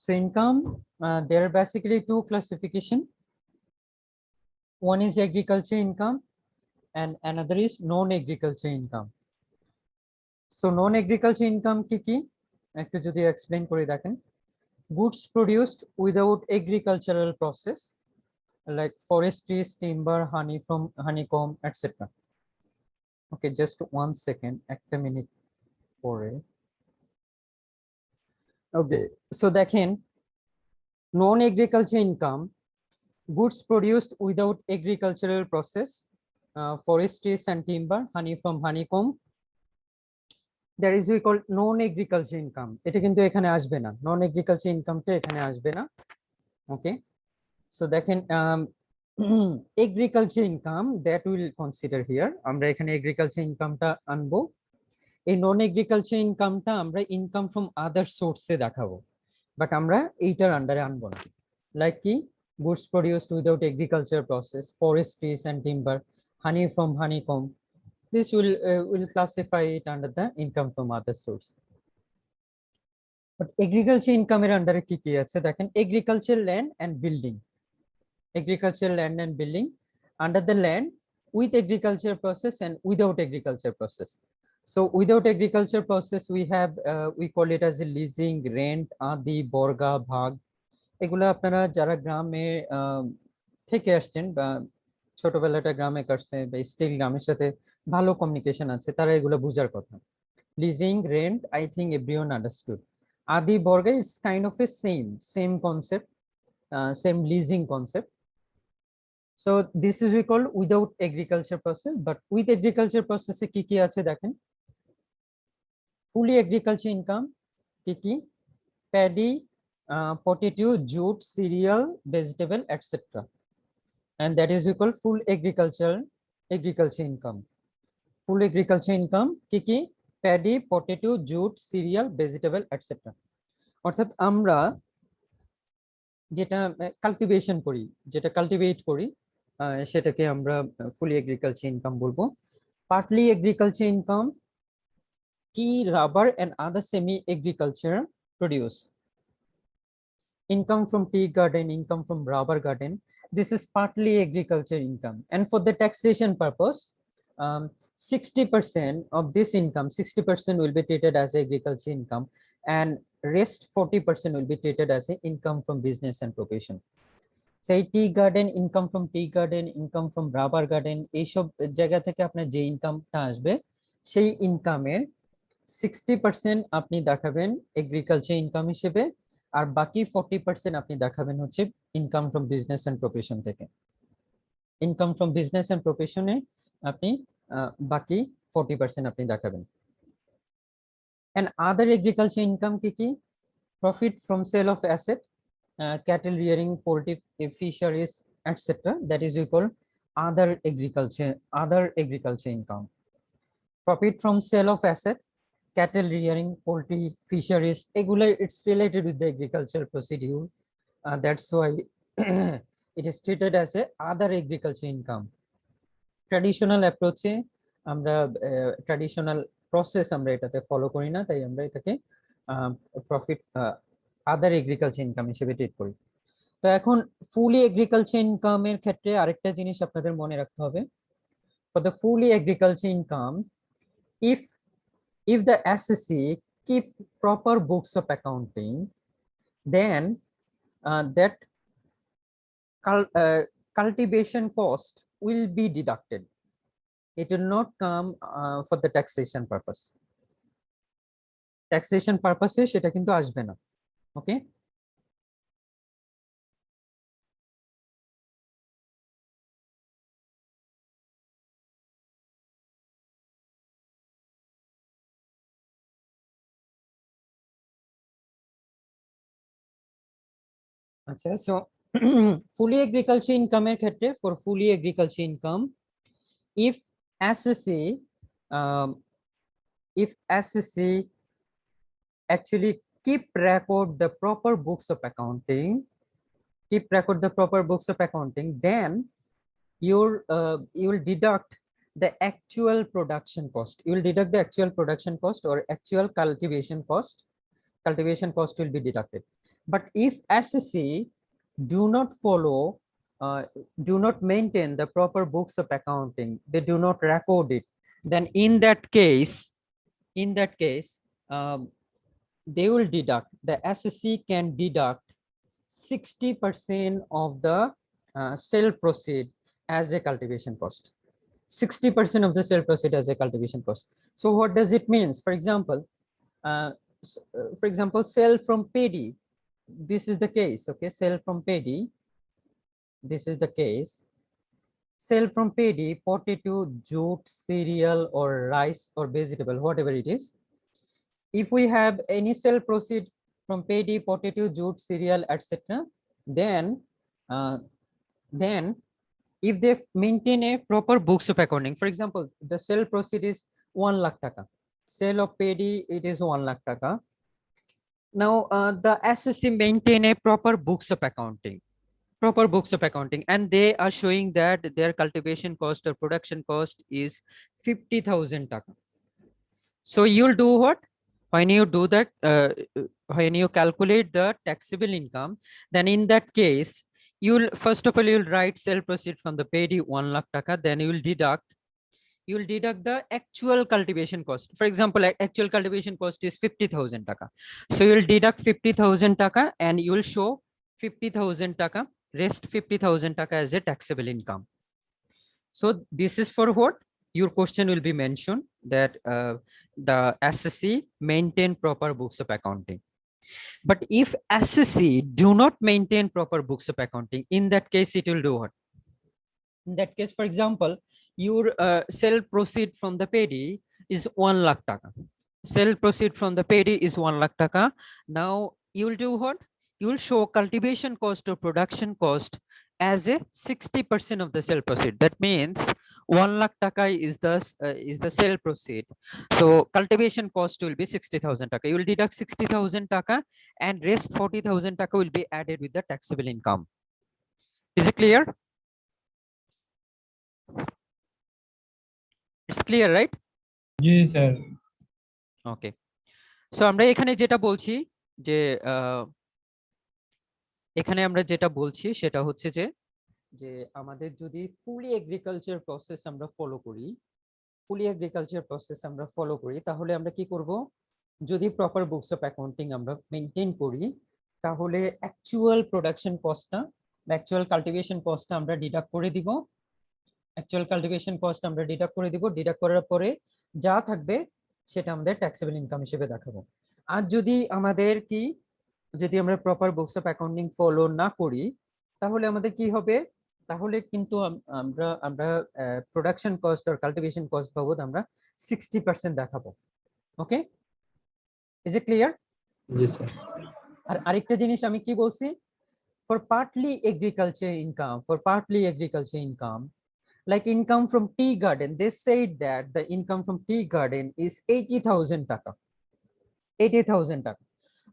So income, there are basically two classification. One is agriculture income and another is non-agriculture income. So non-agriculture income ki একটু যদি explain করে দেখেন, goods produced without agricultural process like forestry, timber, honey from honeycomb, etc. Okay, just 1 second, একটা minute পরে. Okay, so দেখেন non-agriculture income, goods produced without agricultural process, forestry and timber, honey from honeycomb, that is we call non-agriculture income. এটা কিন্তু এখানে আসবে না, non-agriculture income টা এখানে আসবে না. Okay, so দেখেন agriculture income that will consider here. আমরা এখানে agriculture income টা আনবো. এই non-agriculture income টা আমরা income from other source এ দেখাবো, বাট আমরা এইটার আন্ডারে আনবো না. লাইক কি, goods produced without agriculture process, forest trees and timber, honey from honeycomb, this will classify it under the income from other source. But agriculture income এর আন্ডারে কি কি আছে দেখেন, agriculture land and building, agriculture land and building, under the land with agriculture process and without agriculture process. So without agriculture process we have we call it as a leasing, rent, adi, borga, bhag. এগুলো আপনারা যারা গ্রামে থেকে আসছেন বা ছোটবেলাটা গ্রামে কাটছে বা স্টিল গ্রামের সাথে ভালো কমিউনিকেশন আছে, তারা এগুলো বুঝার কথা. Leasing, rent, I think everyone understood. Adi barga is kind of a same concept, same leasing concept. So this is we call without agriculture process, but with agriculture process এ কি কি আছে দেখেন, fully agriculture income কি কি, paddy, potato, jute, cereal, vegetable, etc. And that is we call full agriculture income. Full agriculture income কি কি, paddy, potato, jute, cereal, vegetable, etc. অর্থাৎ আমরা যেটা কাল্টিভেশন করি, যেটা কাল্টিভেট করি, সেটাকে আমরা ফুলি এগ্রিকালচার ইনকাম বলবো. Partly agriculture income, tea, rubber and other semi agriculture produce. Income from tea garden, income from rubber garden, this is partly agriculture income. And for the taxation purpose, 60% of this income, 60% will be treated as agriculture income, and rest 40% will be treated as a income from business and profession. Say tea garden, income from tea garden, income from rubber garden, এইসব জায়গা থেকে আপনার যে ইনকামটা আসবে সেই ইনকামের 60% আপনি দেখাবেন এগ্রিকালচার ইনকাম হিসেবে, আর বাকি 40% আপনি দেখাবেন হচ্ছে income from business and profession থেকে. ইনকাম ফ্রম বিজনেস এন্ড প্রফেশনে আপনি বাকি 40% আপনি দেখাবেন. এন্ড আদার এগ্রিকালচার ইনকাম কি কি, profit from sale of asset, cattle rearing, poultry, fisheries, etc. That is we call other agriculture income. Profit from sale of asset, cattle rearing, poultry, fisheries, এগুলো it's related with the agricultural procedure. That's why it is treated as a other agriculture income. Traditional approach এ আমরা traditional process আমরা এটাতে follow করি না, তাই আমরা এটাকে profit আদার agriculture income হিসেবে ট্রিট করি. তো এখন ফুলি এগ্রিকালচার ইনকামের ক্ষেত্রে আরেকটা জিনিস আপনাদের মনে রাখতে হবে. For the fully agriculture income, if the assessee keep proper books of accounting, then that cultivation cost will be deducted. It will not come for the taxation purpose. Taxation purpose সেটা কিন্তু আসবে না. ওকে, আচ্ছা. সো ফুলি agriculture ইনকামের ক্ষেত্রে, for fully agriculture income, if assessee actually keep record the proper books of accounting, then you will deduct the actual production cost. You will deduct the actual production cost or actual cultivation cost. Cultivation cost will be deducted. But if SSC do not follow, do not maintain the proper books of accounting, they do not record it, then in that case, um, they will deduct, the SSC can deduct 60% of the sale proceed as a cultivation cost. 60% of the sale proceed as a cultivation cost. So what does it means? For example, sale from paddy. This is the case. Okay, sale from paddy. This is the case. Sale from paddy, potato, jute, cereal, or rice, or vegetable, whatever it is. If we have any sale proceed from paddy, potato, jute, cereal, etc., then if they maintain a proper books of accounting, for example, the sale proceed is 1 lakh taka, sale of paddy, it is 1 lakh taka. Now the SSC maintain a proper books of accounting, and they are showing that their cultivation cost or production cost is 50,000 taka. So you'll do what? When you do that, when you calculate the taxable income, then in that case, you'll first of all you'll write sale proceed from the paddy 1 lakh taka, then you'll deduct the actual cultivation cost. For example, actual cultivation cost is 50,000 taka. So you'll deduct 50,000 taka and you will show 50,000 taka, rest 50,000 taka as a taxable income. So this is for what? Your question will be mentioned that the SSC maintain proper books of accounting. But if SSC do not maintain proper books of accounting, in that case, it will do what? In that case, for example, your sale proceed from the paddy is 1 lakh taka. Sale proceed from the paddy is 1 lakh taka. Now you will do what? You will show cultivation cost or production cost as a 60% of the sale proceed. That means 1 lakh taka is the sale proceed. So cultivation cost will be 60,000 taka. You will deduct 60,000 taka and rest 40,000 taka will be added with the taxable income. Is it clear? It's clear, right? Yes, sir. Okay. So আমরা এখানে যেটা বলছি যে এখানে আমরা যেটা বলছি সেটা হচ্ছে যে আমাদের যদি ফুলি এগ্রিকালচার প্রসেস আমরা ফলো করি, তাহলে আমরা কি করব? যদি প্রপার বুকস অফ অ্যাকাউন্টিং আমরা মেনটেন করি, তাহলে অ্যাকচুয়াল প্রোডাকশন কস্টটা, অ্যাকচুয়াল কাল্টিভেশন কস্টটা আমরা ডিডাক্ট করে দিব। ডিডাক্ট করার পরে যা থাকবে সেটা আমাদের ট্যাক্সেবল ইনকাম হিসেবে দেখাবো। আর যদি আমরা proper books of accounting follow না করি, তাহলে আমাদের কি হবে? তাহলে কিন্তু আমরা প্রোডাকশন কস্ট আর কাল্টিভেশন কস্ট বাবদ আমরা 60% দেখাবো। Okay, is it clear? জি স্যার। আর আরেকটা জিনিস আমি কি বলছি, for partly agriculture income, like income from tea garden, they said that the income from tea garden is 80,000 taka. 80,000 taka.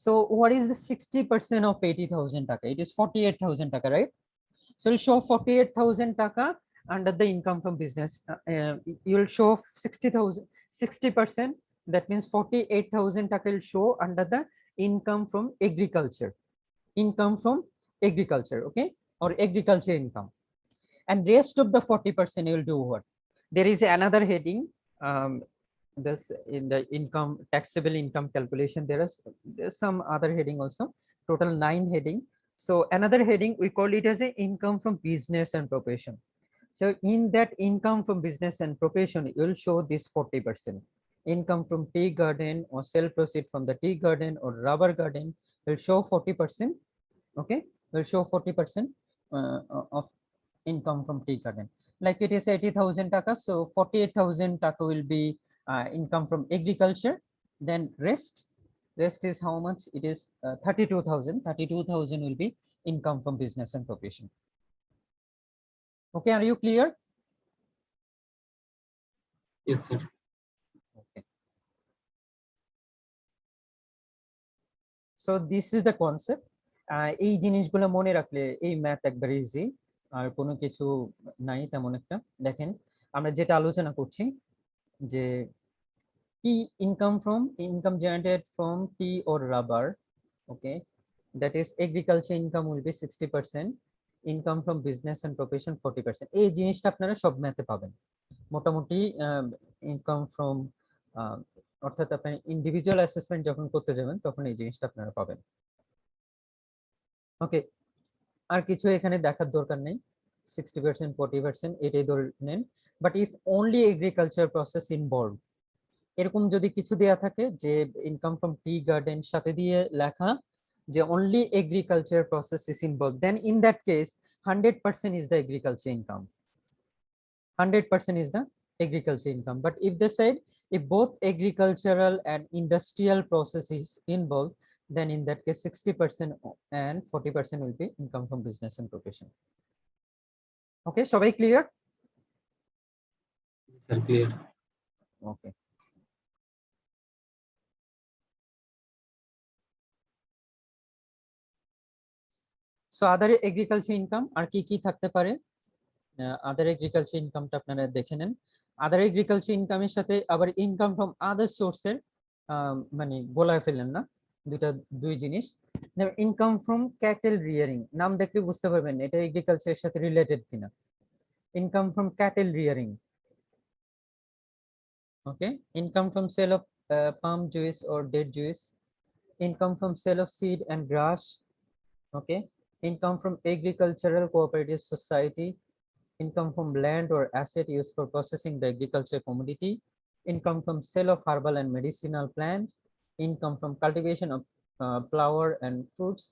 So what is the 60% of 80,000 taka? It is 48,000 taka, right? So you'll show 48,000 taka under the income from business. You'll show 60%. That means 48,000 taka will show under the income from agriculture. Okay, or agriculture income. And rest of the 40% you will do what? There is another heading. This in the income, taxable income calculation, there's some other heading also, total 9 heading. So another heading we call it as a income from business and profession. So in that income from business and profession, you will show this 40%. Income from tea garden or sale proceed from the tea garden or rubber garden will show 40%. Okay, will show 40% of income from tea garden. Like it is 80,000 taka, so 48,000 taka will be income from agriculture. Then rest is how much? It is 32,000. 32,000 will be income from business and profession. Okay, are you clear? Yes, sir. Okay. So this is the concept. এই জিনিসগুলো মনে রাখলে এই math একবার easy, আর কোনো কিছু নাই তেমন একটা। দেখেন আমরা যেটা আলোচনা করছি যে tea income generated from tea or rubber. Okay, that is agriculture income will be 60%, income from business and profession 40%. এই জিনিসটা আপনারা সব ম্যাথে পাবেন মোটামুটি। ইনকাম ফ্রম অর্থাৎ আপনি ইন্ডিভিজুয়াল অ্যাসেসমেন্ট যখন করতে যাবেন তখন এই জিনিসটা আপনারা পাবেন। ওকে, আর কিছু এখানে দেখার দরকার নেই, 60% 40% এটাই ধরে নেন। But if only agriculture process involve, এরকম যদি কিছু দেয়া থাকে যে ইনকাম ফ্রম টি গার্ডেন সাথে দিয়ে লেখা যে only agriculture process is involve, then in that case 100% is the agriculture income. 100% is the agriculture income. But if they said if both agricultural and industrial process is involved, then in that case 60% and 40% will be income from business and profession. Okay, সবাই clear? Sir, clear. Okay. So other agriculture income আর কি কি থাকতে পারে? আদার agriculture ইনকামটা আপনারা দেখে নেন। আদার agriculture ইনকামের সাথে আবার ইনকাম ফ্রম আদার সোর্সের মানে গোলায় ফেলেন না, দুই জিনিস। ইনকাম ফ্রম ক্যাটেল রিয়ারিং, নাম দেখলে বুঝতে পারবেন এটা এগ্রিকালচারের সাথে রিলেটেড কিনা। Income from cattle rearing, okay. Income from sale of palm juice or date juice, income from sale of seed and grass, okay. Income from agricultural cooperative society, income from land or asset used for processing the agriculture commodity, income from sale of herbal and medicinal plants, income from cultivation of flower and fruits,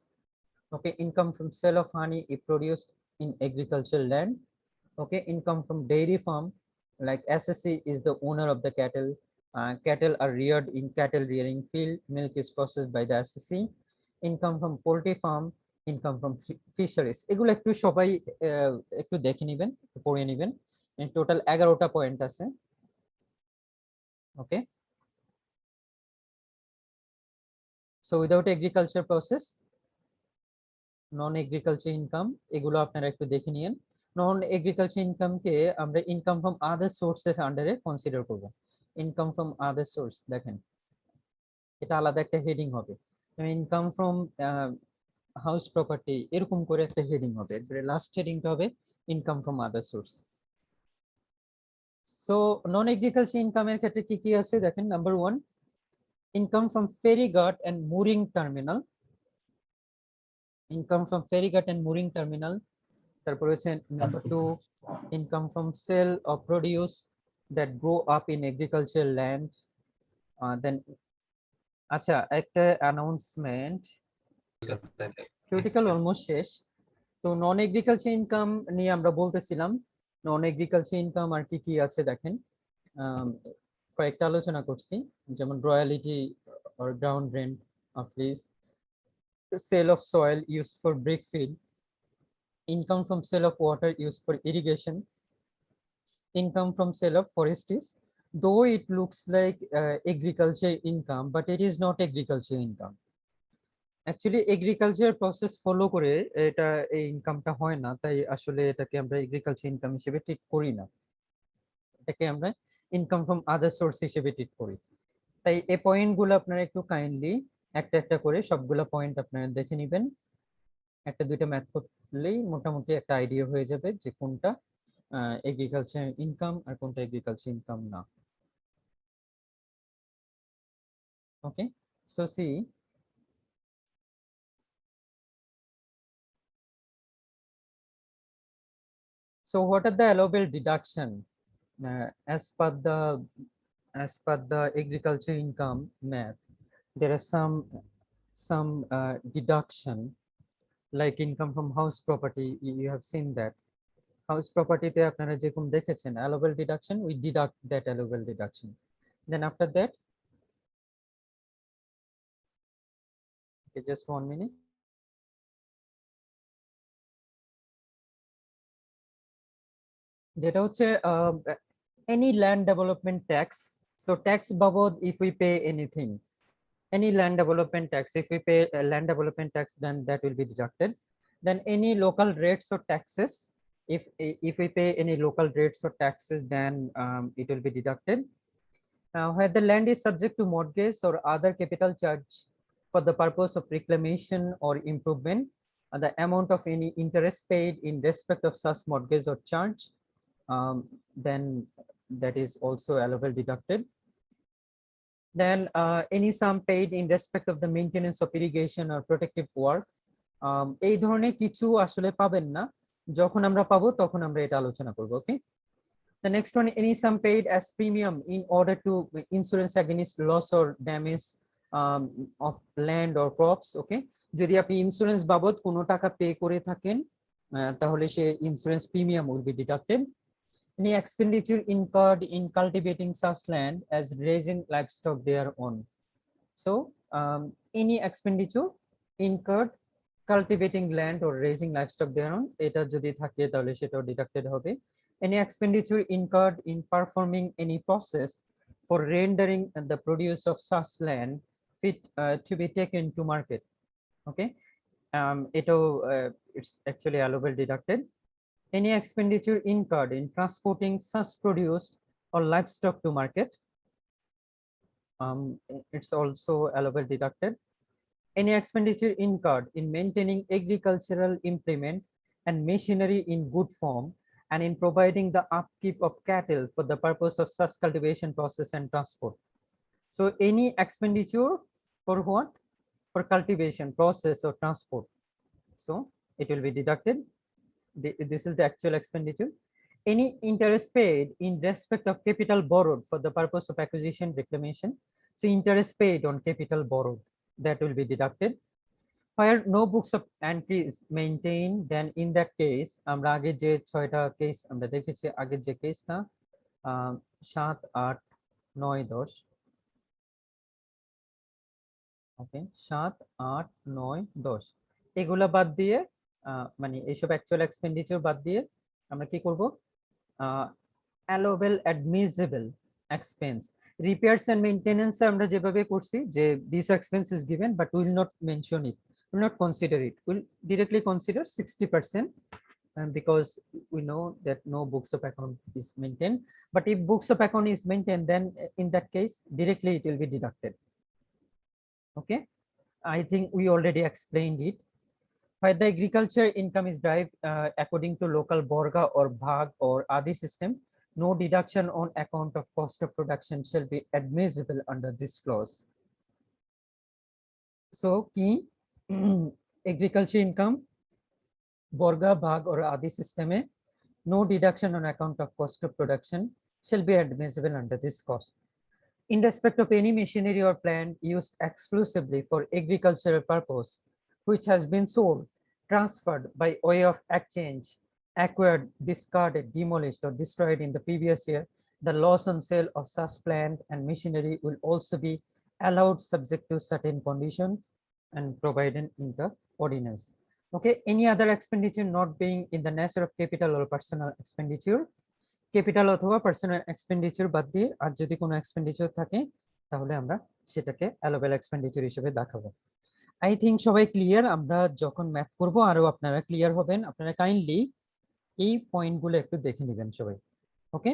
okay. Income from sale of honey if produced in agricultural land, okay. Income from dairy farm, like SSC is the owner of the cattle. Cattle are reared in cattle rearing field, milk is processed by the SSC. Income from poultry farm, income from fisheries. এগুলো একটু সবাই একটু দেখে নেবেন, পড়ে নেবেন। Total 11টা point আছে, okay. So without agriculture process, non agriculture income, এগুলো আপনারা একটু দেখে নিন। নন এগ্রিকালচার ইনকামকে আমরা ইনকাম ফ্রম আদার সোর্সের আন্ডারে কনসিডার করব। ইনকাম ফ্রম আদার সোর্স, দেখেন এটা আলাদা একটা হেডিং হবে। ইনকাম ফ্রম হাউস প্রপার্টি, এরকম করে একটা হেডিং হবে। এরপরে লাস্ট হেডিংটা হবে income from other source. So non agriculture ইনকামের ক্ষেত্রে কি কি আছে দেখেন। নাম্বার 1, ইনকাম ফ্রম ফেরিঘাট and mooring terminal, income from ফেরিঘাট এন্ড মুরিং টার্মিনাল। তারপর হচ্ছে number 2, income from sale of produce that grow up in agriculture land. Then আচ্ছা, একটা অ্যানাউন্সমেন্ট, থিওরিটিক্যাল অলমোস্ট শেষ। তো নন এগ্রিকালচার ইনকাম নিয়ে আমরা বলতেছিলাম, নন এগ্রিকালচার ইনকাম আর কি কি আছে দেখেন। কয়েকটা আলোচনা করছি, যেমন royalty or ground rent of lease, the sale of soil used for brick field, income from sale of water used for irrigation, income from sale of forests. Though it looks like agriculture income, but it is not agriculture income. Actually agriculture process follow করে এটা এই ইনকামটা হয় না, তাই আসলে এটাকে আমরা এগ্রিকালচার ইনকাম হিসেবে ট্রিট করি না, এটাকে আমরা ইনকাম ফ্রম আদার সোর্স হিসেবে ট্রিট করি। তাই এই পয়েন্টগুলো আপনারা একটু কাইন্ডলি একটা একটা করে সবগুলো পয়েন্ট আপনারা দেখে নেবেন। একটা দুইটা ম্যাথ করলেই মোটামুটি একটা আইডিয়া হয়ে যাবে যে কোনটা এগ্রিকালচার ইনকাম আর কোনটা এগ্রিকালচার ইনকাম না। Okay, so see so what are the allowable deduction as per the agriculture income math? There are some deduction like income from house property. You have seen that house property te apnara jerokom dekhechen allowable deduction, we deduct that allowable deduction. Then after that, okay, just 1 minute. যেটা হচ্ছে any land development tax. So tax babod, if we pay anything, any land development tax, if we pay land development tax, then that will be deducted. Then any local rates or taxes, if we pay any local rates or taxes, then it will be deducted. Where the land is subject to mortgage or other capital charge for the purpose of reclamation or improvement, the amount of any interest paid in respect of such mortgage or charge, then that is also allowable deducted. Then any sum paid in respect of the maintenance of irrigation or protective work, এই ধরনের কিছু আসলে পাবেন না, যখন আমরা পাবো তখন আমরা এটা আলোচনা করব। ওকে, the next one, any sum paid as premium in order to insurance against loss or damage of land or crops. ওকে, যদি আপনি ইন্স্যুরেন্স বাবদ কোনো টাকা পে করে থাকেন তাহলে সে insurance premium will be deducted. Any expenditure incurred in cultivating such land as raising livestock thereon. So any expenditure incurred cultivating land or raising livestock thereon, এটা যদি থাকে তাহলে সেটাও ডিডাক্টেড হবে। Any expenditure incurred in performing any process for rendering the produce of such land fit to be taken to market. Okay, এটাও it's actually allowable deducted. Any expenditure incurred in transporting such produce or livestock to market, it's also allowable deducted. Any expenditure incurred in maintaining agricultural implement and machinery in good form and in providing the upkeep of cattle for the purpose of such cultivation process and transport. So any expenditure for what? For cultivation process or transport, so it will be deducted. This is the actual expenditure. Any interest paid in respect of capital borrowed for the purpose of acquisition reclamation, so interest paid on capital borrowed, that will be deducted. Where no books of entry is maintained, then in that case আমরা আগে যে 6টা case আমরা দেখেছি, আগের যে কেসটা 7, 8, 9, 10, ওকে 7, 8, 9, 10 এগুলা বাদ দিয়ে মানে এইসব অ্যাকচুয়াল এক্সপেন্ডিচার বাদ দিয়ে আমরা কি করব, allowable admissible expense, repairs and maintenance আমরা যেভাবে করছি যে this expense is given but we will not mention it, will not consider it, will directly consider 60%, because we know that no books of account is maintained. But if books of account is maintained, then in that case directly it will be deducted. Okay, I think we already explained it. Where the agriculture income is derived according to local Borga or Bhag or Adi system, no deduction on account of cost of production shall be admissible under this clause. So key agriculture income Borga, Bhag or Adi system, no deduction on account of cost of production shall be admissible under this cost. In respect of any machinery or plant used exclusively for agricultural purpose, which has been sold, transferred by way of exchange, acquired, discarded, demolished, or destroyed in the previous year, the loss on sale of such plant and machinery will also be allowed subject to certain conditions and provided in the ordinance. Okay, any other expenditure not being in the nature of capital or personal expenditure, capital অথবা personal expenditure বাদ দিয়ে আর যদি কোনো expenditure থাকে তাহলে আমরা সেটাকে অ্যালোবেল expenditure হিসেবে দেখাবো। আই থিংক সবাই ক্লিয়ার, আমরা যখন ম্যাথ করব আরো আপনারা ক্লিয়ার হবেন। আপনারা কাইন্ডলি এই পয়েন্টগুলো একটু দেখে নেবেন সবাই। ওকে।